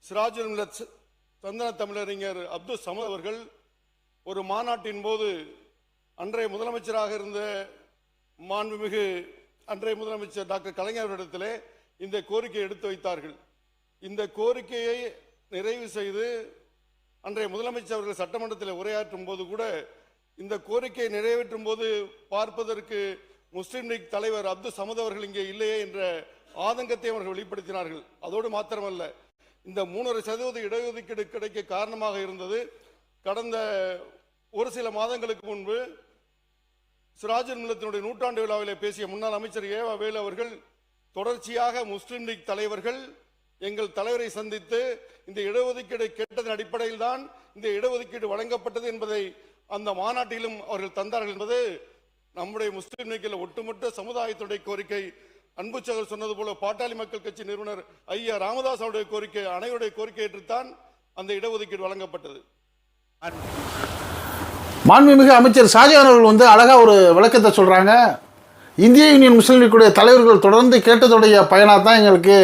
சிராஜுல் மில்லத் சந்தன தமிழறிஞர் அப்துல் சமத் அவர்கள் ஒரு மாநாட்டின் போது அன்றைய முதலமைச்சராக இருந்த மாண்புமிகு அன்றைய முதலமைச்சர் டாக்டர் கலைஞரிடத்திலே இந்த கோரிக்கையை எடுத்து வைத்தார்கள். இந்த கோரிக்கையை நிறைவு செய்து அன்றைய முதலமைச்சர் அவர்கள் சட்டமன்றத்தில் உரையாற்றும் போது கூட இந்த கோரிக்கையை நிறைவேற்றும் போது பார்ப்பதற்கு முஸ்லிம் லீக் தலைவர் அப்துல் சமத் அவர்கள் இங்கே இல்லையே என்ற ஆதங்கத்தை அவர்கள் வெளிப்படுத்தினார்கள். அதோடு மாத்திரமல்ல, இந்த 3.5% இடஒதுக்கீடு கிடைக்க காரணமாக இருந்தது கடந்த ஒரு சில மாதங்களுக்கு முன்பு சிராஜுல் மில்லத்தினுடைய நூற்றாண்டு விழாவிலே பேசிய முன்னாள் அமைச்சர் ஏவா வேலு அவர்கள் தொடர்ச்சியாக முஸ்லிம் லீக் தலைவர்கள் எங்கள் தலைவரை சந்தித்து இந்த இடஒதுக்கீடு கேட்டதன் அடிப்படையில் தான் இந்த இடஒதுக்கீடு வழங்கப்பட்டது என்பதை அந்த மாநாட்டிலும் அவர்கள் தந்தார்கள் என்பது நம்முடைய முஸ்லிம் லீக்கில் ஒட்டுமொத்த சமுதாயத்துடைய கோரிக்கை. அன்பு சகோதரர் சொன்னது போல பாட்டாளி மக்கள் கட்சி நிறுவனர் ஐயா ராமதாஸ் அவருடைய கோரிக்கை, அனைவருடைய கோரிக்கை ஏற்றுத்தான் அந்த இடஒதுக்கீடு வழங்கப்பட்டது. மாண்புமிகு அமைச்சர் ஷாஜகான் அவர்கள் அழகா ஒரு விளக்கத்தை சொல்றாங்க. இந்திய யூனியன் முஸ்லீம் லீக்குடைய தலைவர்கள் தொடர்ந்து கேட்டதுடைய பயனாக தான் எங்களுக்கு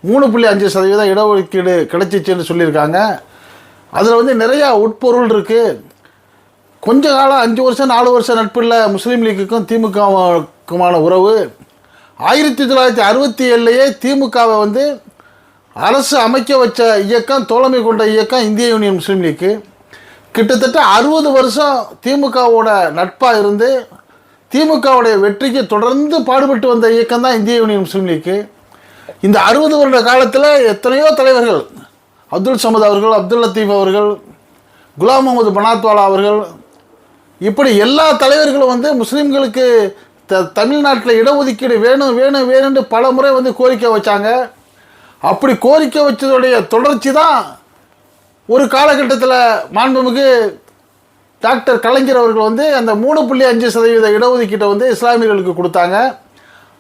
3.5% இடஒதுக்கீடு கிடைச்சிச்சுன்னு சொல்லியிருக்காங்க. அதில் நிறையா உட்பொருள் இருக்குது. கொஞ்ச காலம் 5 வருஷம் 4 வருஷம் நட்பில் முஸ்லீம் லீக்குக்கும் திமுகவுக்குமான உறவு 1967லேயே திமுகவை அரசு அமைக்க வச்ச இயக்கம், தோழமை கொண்ட இயக்கம் இந்திய யூனியன் முஸ்லீம் லீக்கு. கிட்டத்தட்ட 60 வருஷம் திமுகவோட நட்பாக இருந்து திமுகவுடைய வெற்றிக்கு தொடர்ந்து பாடுபட்டு வந்த இயக்கம் தான் இந்திய யூனியன் முஸ்லீம் லீக்கு. இந்த 60 வருட காலத்தில் எத்தனையோ தலைவர்கள், அப்துல் சமத் அவர்கள், அப்துல் லத்தீப் அவர்கள், குலாம் முகமது பனாத்வாலா அவர்கள், இப்படி எல்லா தலைவர்களும் முஸ்லீம்களுக்கு தமிழ்நாட்டில் இடஒதுக்கீடு வேணும் வேணும் வேணும்னு பல முறை கோரிக்கை வச்சாங்க. அப்படி கோரிக்கை வச்சதுடைய தொடர்ச்சி தான் ஒரு காலகட்டத்தில் மாண்புமிகு டாக்டர் கலைஞர் அவர்கள் அந்த 3.5% இடஒதுக்கீட்டை இஸ்லாமியர்களுக்கு கொடுத்தாங்க.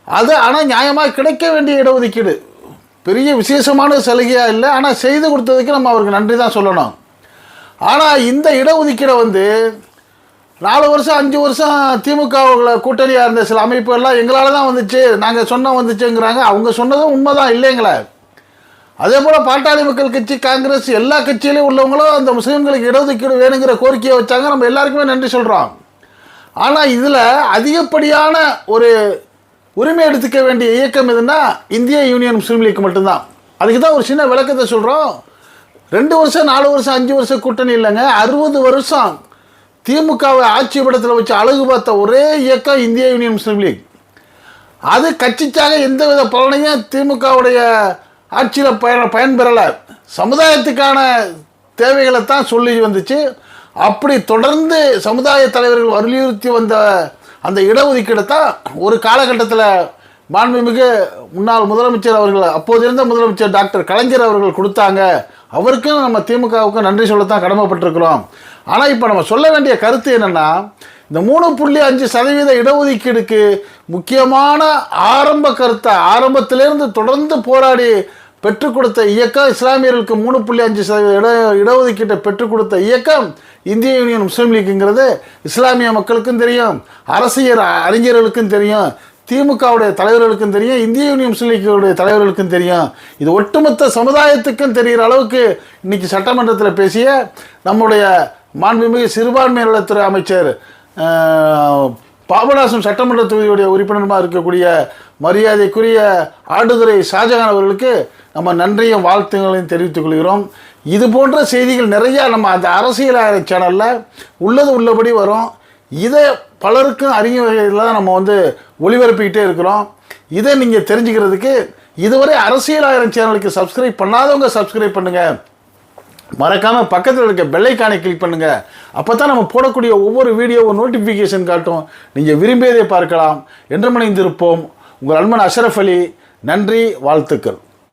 அது ஆனால் நியாயமாக கிடைக்க வேண்டிய இடஒதுக்கீடு, பெரிய விசேஷமான சலுகையாக இல்லை. ஆனால் செய்து கொடுத்ததுக்கு நம்ம அவருக்கு நன்றி தான் சொல்லணும். ஆனால் இந்த இடஒதுக்கீடை 4 வருஷம் 5 வருஷம் திமுகவுல கூட்டணியாக இருந்த சில அமைப்புகள்லாம் எங்களால் தான் வந்துச்சு, நாங்கள் சொன்ன வந்துச்சுங்கிறாங்க. அவங்க சொன்னதும் உண்மை தான் இல்லைங்களே. அதே போல் பாட்டாளி மக்கள் கட்சி, காங்கிரஸ், எல்லா கட்சியிலையும் உள்ளவங்களும் அந்த முஸ்லீம்களுக்கு இடஒதுக்கீடு வேணுங்கிற கோரிக்கையை வச்சாங்க. நம்ம எல்லாருக்குமே நன்றி சொல்கிறோம். ஆனால் இதில் அதிகப்படியான ஒரு உரிமை எடுத்துக்க வேண்டிய இயக்கம் எதுன்னா இந்திய யூனியன் முஸ்லீம் லீக் மட்டும்தான். அதுக்கு தான் ஒரு சின்ன விளக்கத்தை சொல்கிறோம். 2 வருஷம் 4 வருஷம் 5 வருஷம் கூட்டணி இல்லைங்க, 60 வருஷம் திமுகவை ஆட்சி படத்தில் வச்சு அழகு பார்த்த ஒரே இயக்கம் இந்திய யூனியன் முஸ்லீம் லீக். அது கட்சிக்காக எந்தவித பலனையும் திமுகவுடைய ஆட்சியில் பயன்பெறலை. சமுதாயத்துக்கான தேவைகளை தான் சொல்லி வந்துச்சு. அப்படி தொடர்ந்து சமுதாய தலைவர்கள் வலியுறுத்தி வந்த அந்த இடஒதுக்கீடை தான் ஒரு காலகட்டத்தில் மாண்புமிகு முன்னாள் முதலமைச்சர் அவர்கள், அப்போது இருந்த முதலமைச்சர் டாக்டர் கலைஞர் அவர்கள் கொடுத்தாங்க. அவருக்கும் நம்ம திமுகவுக்கும் நன்றி சொல்லத்தான் கடமைப்பட்டிருக்கிறோம். ஆனால் இப்போ நம்ம சொல்ல வேண்டிய கருத்து என்னென்னா, இந்த 3.5% இடஒதுக்கீடுக்கு முக்கியமான ஆரம்ப கருத்தை ஆரம்பத்திலேருந்து தொடர்ந்து போராடி பெற்றுக் கொடுத்த இயக்கம், இஸ்லாமியர்களுக்கு 3.5% இடஒதுக்கீட்டை பெற்றுக் கொடுத்த இயக்கம் இந்திய யூனியன் முஸ்லீம் லீக்குங்கிறது இஸ்லாமிய மக்களுக்கும் தெரியும், அரசியல் அறிஞர்களுக்கும் தெரியும், திமுகவுடைய தலைவர்களுக்கும் தெரியும், இந்திய யூனியன் முஸ்லீம் லீக்குடைய தலைவர்களுக்கும் தெரியும். இது ஒட்டுமொத்த சமுதாயத்துக்கும் தெரிகிற அளவுக்கு இன்றைக்கி சட்டமன்றத்தில் பேசிய நம்முடைய மாண்புமிகு சிறுபான்மை நலத்துறை அமைச்சர் பாபநாசம் சட்டமன்ற தொகுதியுடைய உறுப்பினருமாக இருக்கக்கூடிய மரியாதைக்குரிய ஆடுதுறை ஷாஜகான் அவர்களுக்கு நம்ம நன்றியும் வாழ்த்துக்களையும் தெரிவித்துக் கொள்கிறோம். இது போன்ற செய்திகள் நிறையா நம்ம அந்த அரசியல் சேனலில் உள்ளது உள்ளபடி வரும். இதை பலருக்கும் அறியும் வகையில் தான் நம்ம ஒளிபரப்பிக்கிட்டே இருக்கிறோம். இதை நீங்கள் தெரிஞ்சுக்கிறதுக்கு இதுவரை அரசியல் சேனலுக்கு சப்ஸ்கிரைப் பண்ணாதவங்க சப்ஸ்கிரைப் பண்ணுங்கள். மறக்காமல் பக்கத்தில் இருக்க பெல்லைக்கானை கிளிக் பண்ணுங்கள். அப்போ தான் நம்ம போடக்கூடிய ஒவ்வொரு வீடியோவும் நோட்டிஃபிகேஷன் காட்டும். நீங்கள் விரும்பியதை பார்க்கலாம். என்று மணிந்திருப்போம். உங்கள் அன்பன் அஷ்ரஃப் அலி. நன்றி, வாழ்த்துக்கள்.